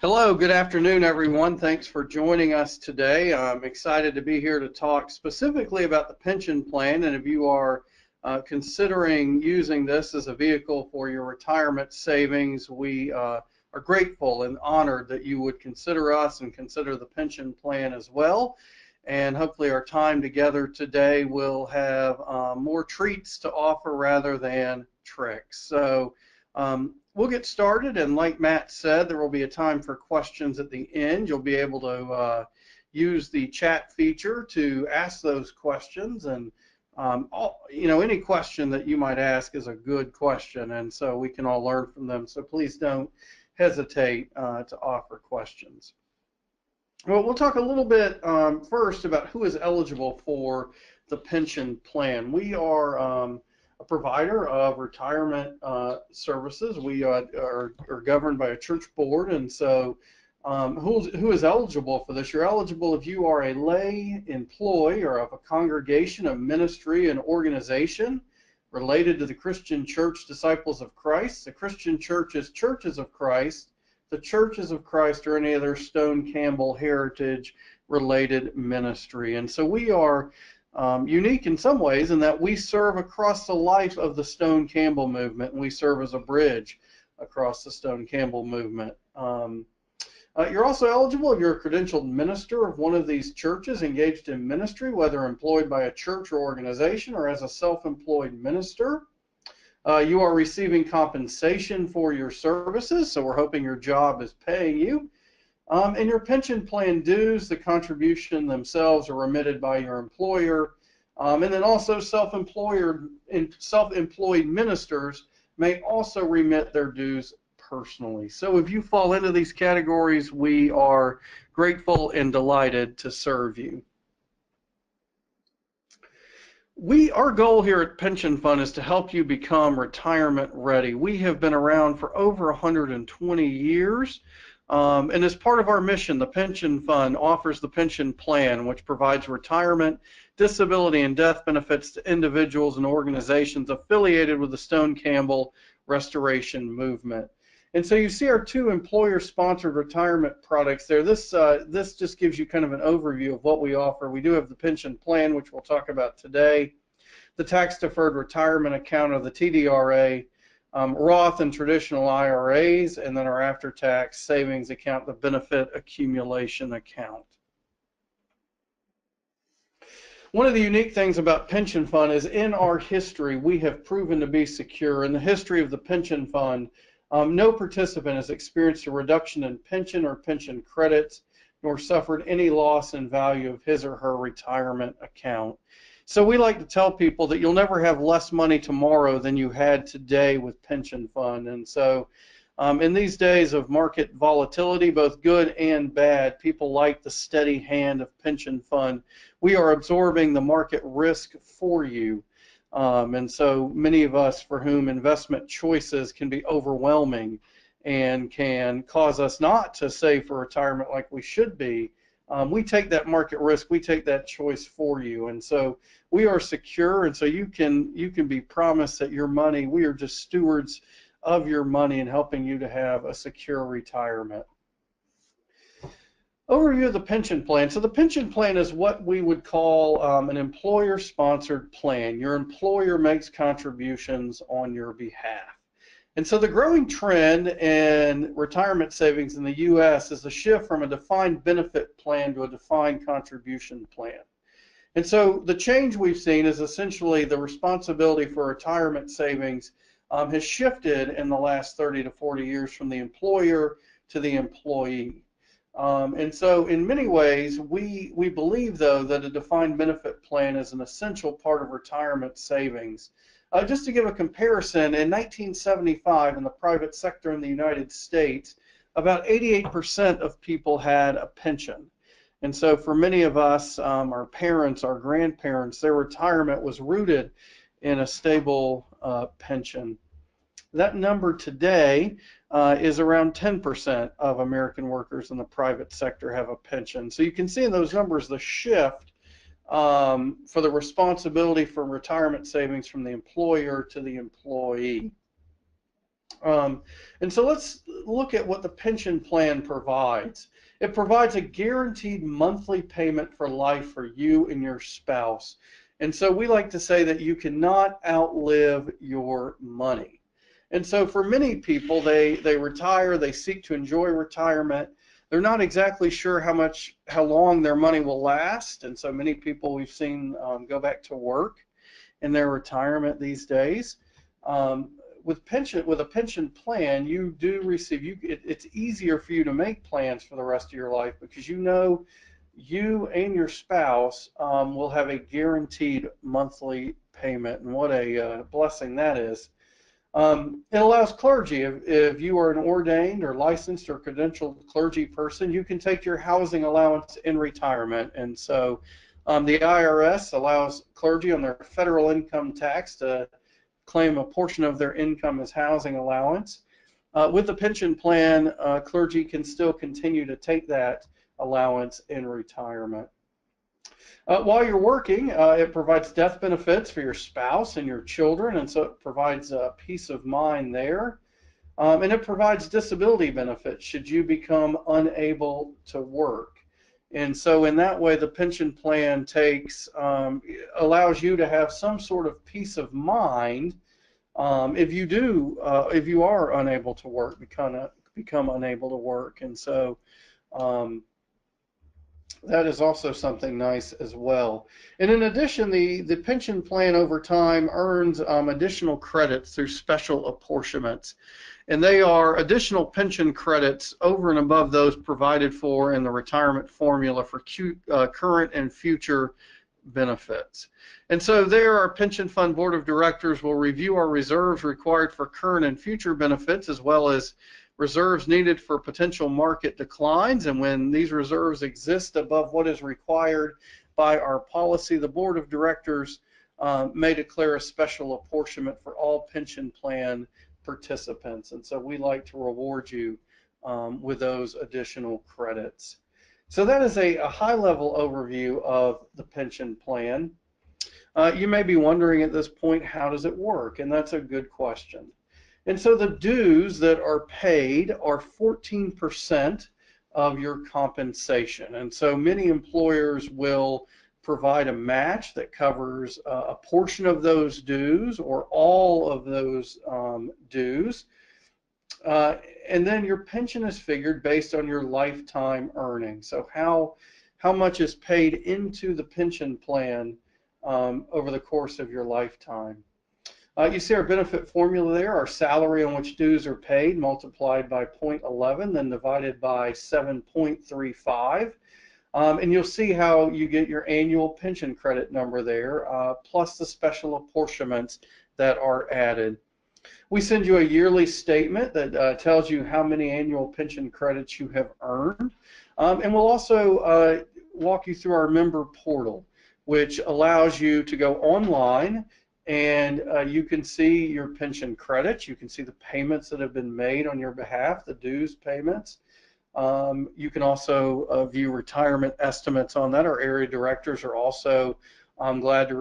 Hello, good afternoon, everyone. Thanks for joining us today. I'm excited to be here to talk specifically about the pension plan, and if you are considering using this as a vehicle for your retirement savings, we are grateful and honored that you would consider us and consider the pension plan as well. And hopefully our time together today will have more treats to offer rather than tricks. So we'll get started, and like Matt said, there will be a time for questions at the end. You'll be able to use the chat feature to ask those questions, and any question that you might ask is a good question, and so we can all learn from them. So please don't hesitate to offer questions. Well, we'll talk a little bit first about who is eligible for the pension plan. We are a provider of retirement services. We are governed by a church board, and so who is eligible for this? You're eligible if you are a lay employee or of a congregation, a ministry, an organization related to the Christian Church Disciples of Christ. The Christian Church is Churches of Christ. The Churches of Christ or any other Stone Campbell heritage related ministry. And so we are unique in some ways in that we serve across the life of the Stone Campbell movement, and we serve as a bridge across the Stone Campbell movement. You're also eligible if you're a credentialed minister of one of these churches engaged in ministry, whether employed by a church or organization or as a self-employed minister. You are receiving compensation for your services, so we're hoping your job is paying you. And your pension plan dues, the contribution themselves are remitted by your employer. And then also self-employed ministers may also remit their dues personally. So if you fall into these categories, we are grateful and delighted to serve you. Our goal here at Pension Fund is to help you become retirement ready. We have been around for over 120 years. And as part of our mission, the Pension Fund offers the pension plan, which provides retirement, disability, and death benefits to individuals and organizations affiliated with the Stone Campbell Restoration Movement. And so you see our two employer-sponsored retirement products there. This just gives you kind of an overview of what we offer. We do have the pension plan, which we'll talk about today, the tax-deferred retirement account, or the TDRA, Roth and traditional IRAs, and then our after-tax savings account, the benefit accumulation account. One of the unique things about Pension Fund is in our history, we have proven to be secure. In the history of the Pension Fund, no participant has experienced a reduction in pension or pension credits, nor suffered any loss in value of his or her retirement account. So we like to tell people that you'll never have less money tomorrow than you had today with Pension Fund. And so in these days of market volatility, both good and bad, people like the steady hand of Pension Fund. We are absorbing the market risk for you. And so many of us for whom investment choices can be overwhelming and can cause us not to save for retirement like we should be, we take that market risk, we take that choice for you. And so we are secure, and so you can be promised that your money, we are just stewards of your money and helping you to have a secure retirement. Overview of the pension plan. So the pension plan is what we would call an employer-sponsored plan. Your employer makes contributions on your behalf. And so the growing trend in retirement savings in the U.S. is a shift from a defined benefit plan to a defined contribution plan. And so the change we've seen is essentially the responsibility for retirement savings has shifted in the last 30 to 40 years from the employer to the employee. And so in many ways, we believe, though, that a defined benefit plan is an essential part of retirement savings. Just to give a comparison, in 1975, in the private sector in the United States, about 88% of people had a pension. And so for many of us, our parents, our grandparents, their retirement was rooted in a stable pension. That number today is around 10% of American workers in the private sector have a pension. So you can see in those numbers the shift for the responsibility for retirement savings from the employer to the employee. Um, and so let's look at what the pension plan provides. It provides a guaranteed monthly payment for life for you and your spouse. And so we like to say that you cannot outlive your money. And so for many people, they retire, they seek to enjoy retirement. They're not exactly sure how long their money will last. And so many people we've seen go back to work in their retirement these days. Um, with a pension plan, you do receive it's easier for you to make plans for the rest of your life because you know you and your spouse will have a guaranteed monthly payment, and what a blessing that is. It allows clergy, if you are an ordained or licensed or credentialed clergy person, you can take your housing allowance in retirement. And so the IRS allows clergy on their federal income tax to claim a portion of their income as housing allowance. With the pension plan, clergy can still continue to take that allowance in retirement. While you're working, it provides death benefits for your spouse and your children, and so it provides peace of mind there. And it provides disability benefits should you become unable to work. And so in that way, the pension plan allows you to have some sort of peace of mind if you are unable to work, become unable to work. And so um, that is also something nice as well. And in addition, the pension plan over time earns additional credits through special apportionments. And they are additional pension credits over and above those provided for in the retirement formula for current and future benefits. And so there, our pension fund board of directors will review our reserves required for current and future benefits, as well as reserves needed for potential market declines. And when these reserves exist above what is required by our policy, the board of directors may declare a special apportionment for all pension plan participants. And so we like to reward you with those additional credits. So that is a high-level overview of the pension plan. You may be wondering at this point, how does it work? And that's a good question. And so the dues that are paid are 14% of your compensation. And so many employers will provide a match that covers a portion of those dues or all of those dues. And then your pension is figured based on your lifetime earnings. So how much is paid into the pension plan over the course of your lifetime. You see our benefit formula there, our salary on which dues are paid multiplied by 0.11, then divided by 7.35. And you'll see how you get your annual pension credit number there, plus the special apportionments that are added. We send you a yearly statement that tells you how many annual pension credits you have earned. And we'll also walk you through our member portal, which allows you to go online and you can see your pension credits. You can see the payments that have been made on your behalf, the dues payments. You can also view retirement estimates on that. Our area directors are also glad to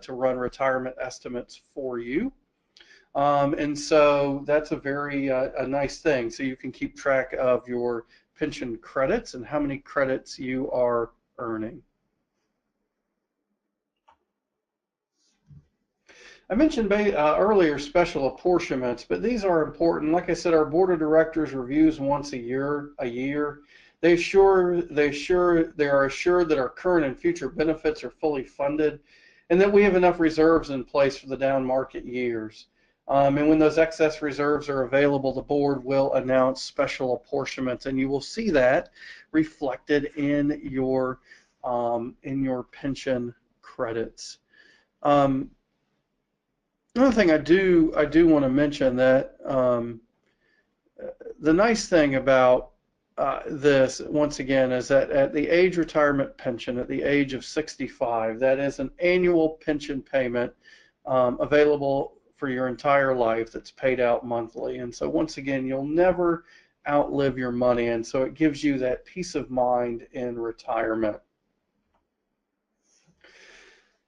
run retirement estimates for you. And so that's a very a nice thing. So you can keep track of your pension credits and how many credits you are earning. I mentioned earlier special apportionments, but these are important. Like I said, our board of directors reviews once a year. They are assured that our current and future benefits are fully funded, and that we have enough reserves in place for the down market years. And when those excess reserves are available, the board will announce special apportionments, and you will see that reflected in your pension credits. Another thing I do want to mention that the nice thing about this, once again, is that at the age retirement pension, at the age of 65, that is an annual pension payment available for your entire life that's paid out monthly. And so once again, you'll never outlive your money, and so it gives you that peace of mind in retirement.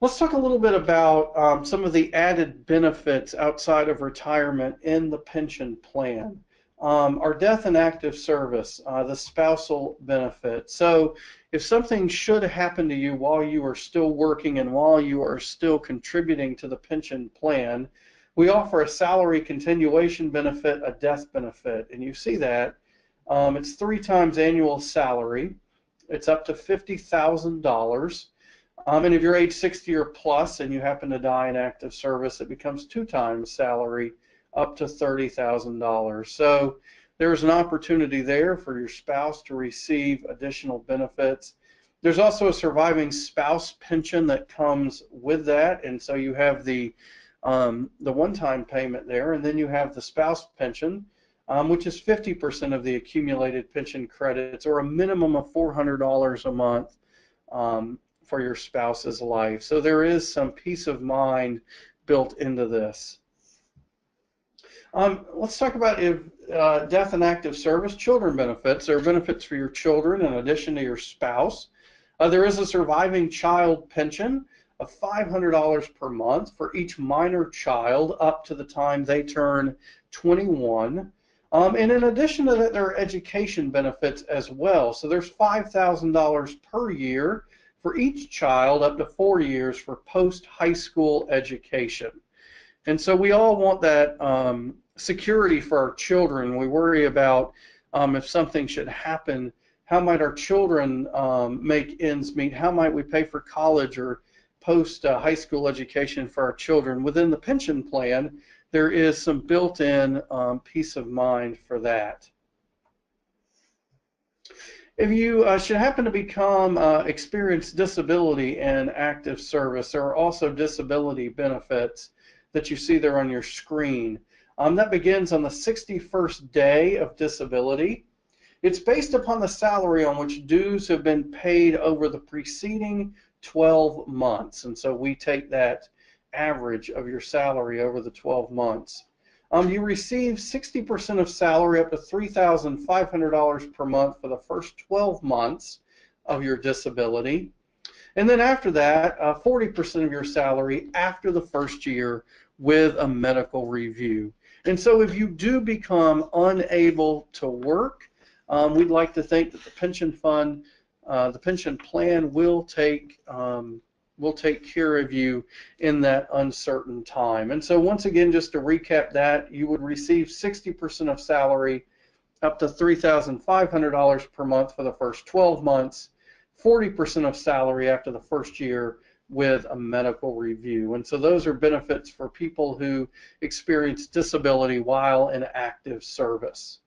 Let's talk a little bit about some of the added benefits outside of retirement in the pension plan. Our death and active service, the spousal benefit. So if something should happen to you while you are still working and while you are still contributing to the pension plan, we offer a salary continuation benefit, a death benefit, and you see that. It's 3 times annual salary. It's up to $50,000. And if you're age 60 or plus and you happen to die in active service, it becomes 2 times salary, up to $30,000. So there's an opportunity there for your spouse to receive additional benefits. There's also a surviving spouse pension that comes with that, and so you have the one-time payment there, and then you have the spouse pension, which is 50% of the accumulated pension credits, or a minimum of $400 a month. For your spouse's life. So there is some peace of mind built into this. Let's talk about if death and active service, children benefits. There are benefits for your children in addition to your spouse. There is a surviving child pension of $500 per month for each minor child up to the time they turn 21. And in addition to that, there are education benefits as well. So there's $5,000 per year for each child up to 4 years for post-high school education. And so we all want that security for our children. We worry about if something should happen, how might our children make ends meet? How might we pay for college or post-high school education for our children? Within the pension plan, there is some built-in peace of mind for that. If you should happen to experience disability in active service, there are also disability benefits that you see there on your screen. That begins on the 61st day of disability. It's based upon the salary on which dues have been paid over the preceding 12 months. And so we take that average of your salary over the 12 months. You receive 60% of salary up to $3,500 per month for the first 12 months of your disability. And then after that, 40% of your salary after the first year with a medical review. And so if you do become unable to work, we'd like to think that the pension fund, the pension plan will take care of you in that uncertain time. And so once again, just to recap that, you would receive 60% of salary up to $3,500 per month for the first 12 months, 40% of salary after the first year with a medical review. And so those are benefits for people who experience disability while in active service.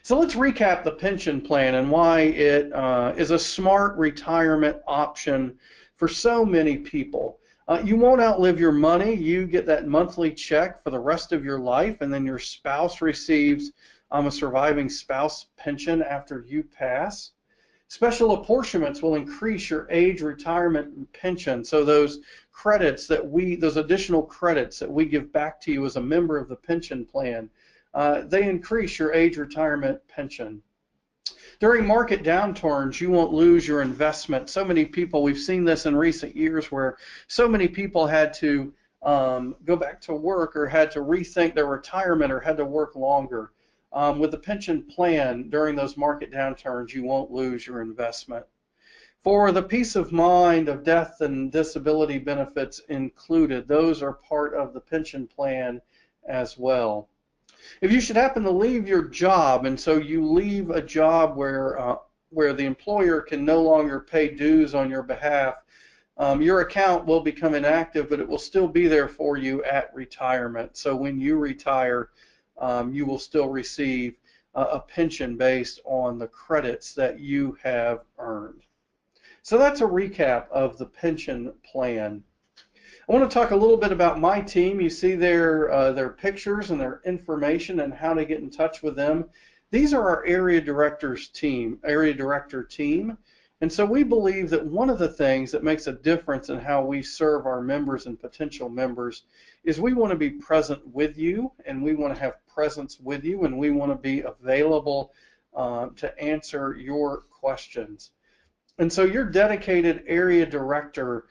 So let's recap the pension plan and why it is a smart retirement option for so many people. You won't outlive your money. You get that monthly check for the rest of your life, and then your spouse receives a surviving spouse pension after you pass. Special apportionments will increase your age retirement pension. So those credits those additional credits that we give back to you as a member of the pension plan, they increase your age retirement pension. During market downturns, you won't lose your investment. So many people, we've seen this in recent years where so many people had to go back to work or had to rethink their retirement or had to work longer. With the pension plan, during those market downturns, you won't lose your investment. For the peace of mind of death and disability benefits included, those are part of the pension plan as well. If you should happen to leave your job, and so you leave a job where the employer can no longer pay dues on your behalf, your account will become inactive, but it will still be there for you at retirement. So when you retire, you will still receive a pension based on the credits that you have earned. So that's a recap of the pension plan. I want to talk a little bit about my team. You see their pictures and their information and how to get in touch with them. These are our area director team. And so we believe that one of the things that makes a difference in how we serve our members and potential members is we want to be present with you, and we want to have presence with you, and we want to be available to answer your questions. And so your dedicated area director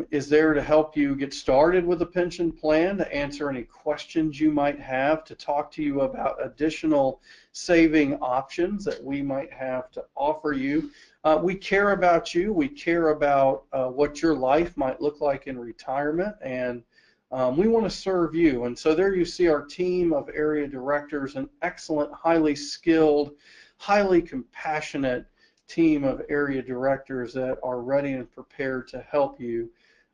is there to help you get started with a pension plan, to answer any questions you might have, to talk to you about additional saving options that we might have to offer you. We care about you. We care about what your life might look like in retirement, and we want to serve you. And so there you see our team of area directors, an excellent, highly skilled, highly compassionate team of area directors that are ready and prepared to help you.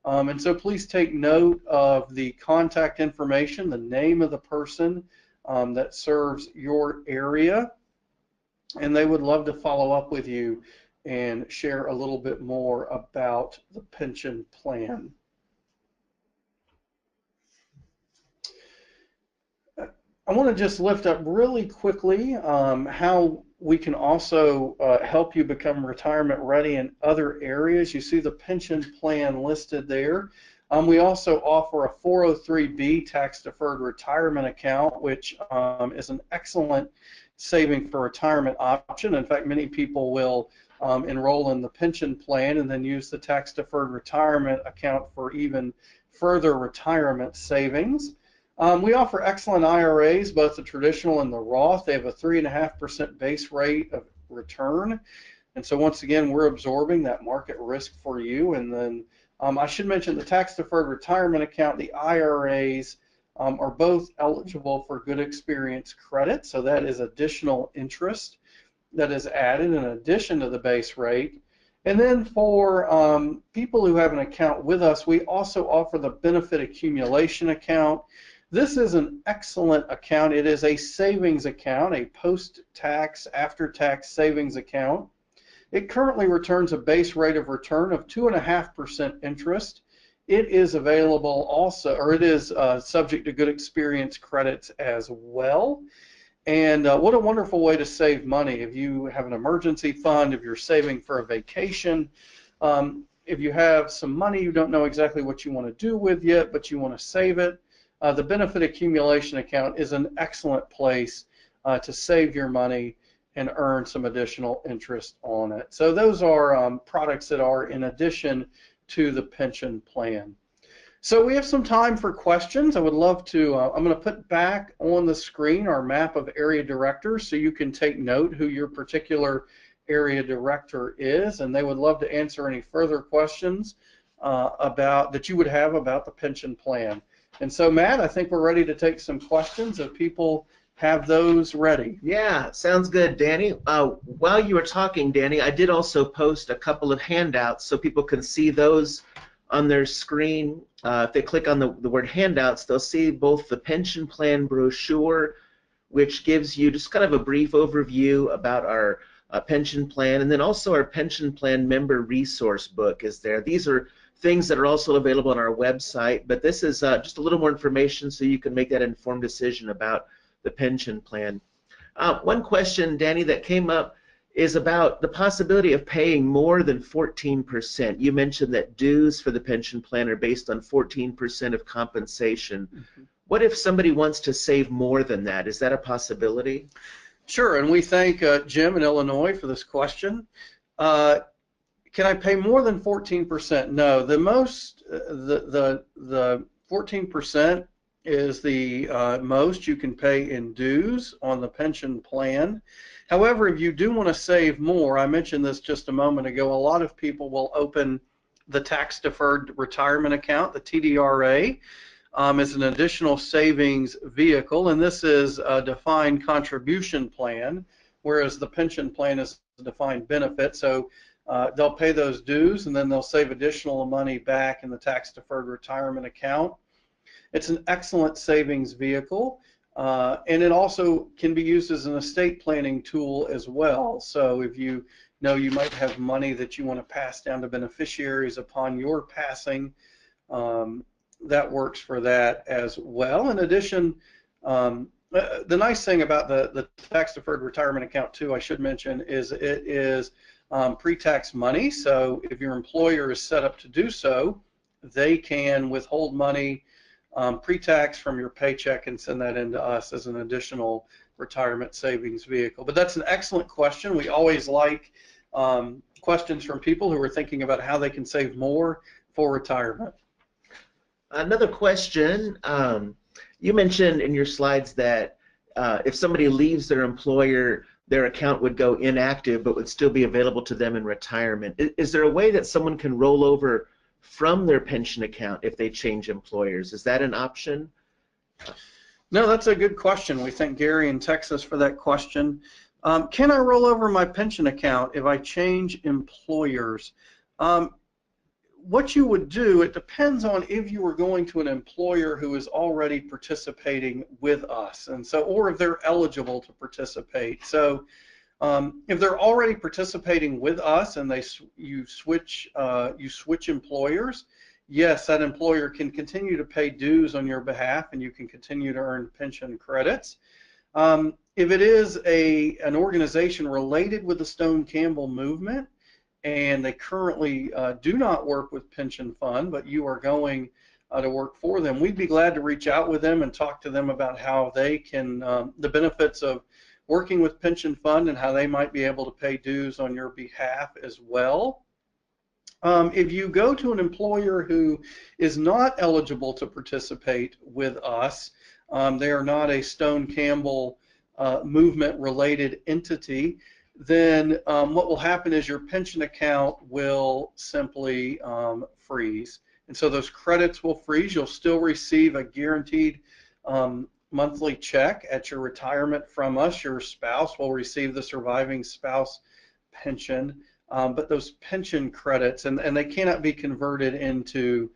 And so please take note of the contact information, the name of the person that serves your area, and they would love to follow up with you and share a little bit more about the pension plan. I want to just lift up really quickly how we can also help you become retirement ready in other areas. You see the pension plan listed there. We also offer a 403B tax-deferred retirement account, which is an excellent saving for retirement option. In fact, many people will enroll in the pension plan and then use the tax-deferred retirement account for even further retirement savings. We offer excellent IRAs, both the traditional and the Roth. They have a 3.5% base rate of return. And so once again, we're absorbing that market risk for you. And then I should mention the tax-deferred retirement account, the IRAs are both eligible for good experience credit. So that is additional interest that is added in addition to the base rate. And then for people who have an account with us, we also offer the benefit accumulation account. This is an excellent account. It is a savings account, a post-tax, after-tax savings account. It currently returns a base rate of return of 2.5% interest. It is available also, or it is subject to good experience credits as well. And what a wonderful way to save money. If you have an emergency fund, if you're saving for a vacation, if you have some money you don't know exactly what you want to do with yet, but you want to save it, the benefit accumulation account is an excellent place to save your money and earn some additional interest on it. So those are products that are in addition to the pension plan. So we have some time for questions. I would love to, I'm going to put back on the screen our map of area directors so you can take note who your particular area director is, and they would love to answer any further questions that you would have about the pension plan. And so, Matt, I think we're ready to take some questions if people have those ready. Yeah, sounds good, Danny. While you were talking, Danny, I did also post a couple of handouts so people can see those on their screen. If they click on the word handouts, they'll see both the pension plan brochure, which gives you just kind of a brief overview about our pension plan, and then also our pension plan member resource book is there. These are things that are also available on our website, but this is just a little more information so you can make that informed decision about the pension plan. One question, Danny, that came up is about the possibility of paying more than 14%. You mentioned that dues for the pension plan are based on 14% of compensation. Mm-hmm. What if somebody wants to save more than that? Is that a possibility? Sure, and we thank Jim in Illinois for this question. Can I pay more than 14%? No, the most, the 14% is the most you can pay in dues on the pension plan. However, if you do want to save more, I mentioned this just a moment ago, a lot of people will open the tax-deferred retirement account, the TDRA, as an additional savings vehicle, and this is a defined contribution plan, whereas the pension plan is a defined benefit. So they'll pay those dues and then they'll save additional money back in the tax-deferred retirement account. It's an excellent savings vehicle, and it also can be used as an estate planning tool as well. So if you know you might have money that you want to pass down to beneficiaries upon your passing, that works for that as well. In addition, the nice thing about the tax-deferred retirement account too, I should mention, is it is pre-tax money. So if your employer is set up to do so, they can withhold money pre-tax from your paycheck and send that into us as an additional retirement savings vehicle. But that's an excellent question. We always like questions from people who are thinking about how they can save more for retirement. Another question, you mentioned in your slides that if somebody leaves their employer, their account would go inactive but would still be available to them in retirement. Is there a way that someone can roll over from their pension account if they change employers? Is that an option? No, that's a good question. We thank Gary in Texas for that question. Can I roll over my pension account if I change employers? What you would do, it depends on if you were going to an employer who is already participating with us, and so, or if they're eligible to participate. So if they're already participating with us and you switch employers, yes, that employer can continue to pay dues on your behalf and you can continue to earn pension credits. If it is an organization related with the Stone Campbell movement and they currently do not work with pension fund, but you are going to work for them, we'd be glad to reach out with them and talk to them about how they can, the benefits of working with pension fund and how they might be able to pay dues on your behalf as well. If you go to an employer who is not eligible to participate with us, they are not a Stone Campbell movement related entity, then what will happen is your pension account will simply freeze. And so those credits will freeze. You'll still receive a guaranteed monthly check at your retirement from us. Your spouse will receive the surviving spouse pension, but those pension credits, and they cannot be converted into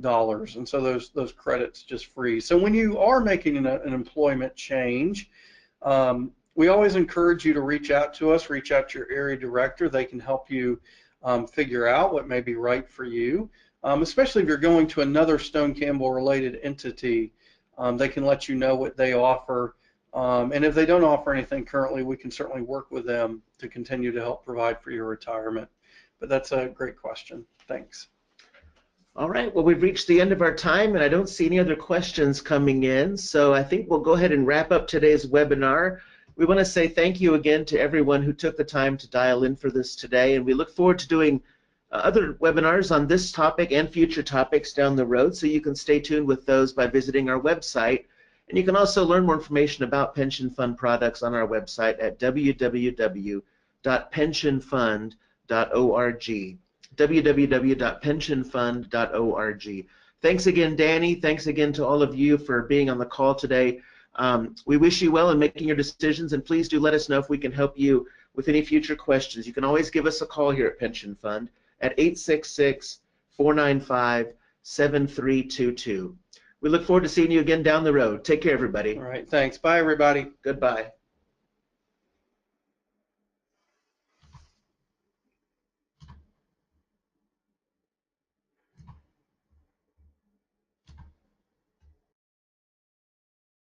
dollars, and so those credits just freeze. So when you are making an employment change, we always encourage you to reach out to us, reach out to your area director. They can help you figure out what may be right for you, especially if you're going to another Stone Campbell related entity. They can let you know what they offer, and if they don't offer anything currently, we can certainly work with them to continue to help provide for your retirement. But that's a great question. Thanks. All right, well, we've reached the end of our time, and I don't see any other questions coming in, so I think we'll go ahead and wrap up today's webinar. We want to say thank you again to everyone who took the time to dial in for this today, and we look forward to doing other webinars on this topic and future topics down the road, so you can stay tuned with those by visiting our website. And you can also learn more information about pension fund products on our website at www.pensionfund.org. www.pensionfund.org. Thanks again, Danny. Thanks again to all of you for being on the call today. We wish you well in making your decisions, and please do let us know if we can help you with any future questions. You can always give us a call here at Pension Fund at 866-495-7322. We look forward to seeing you again down the road. Take care, everybody. All right, thanks. Bye, everybody. Goodbye.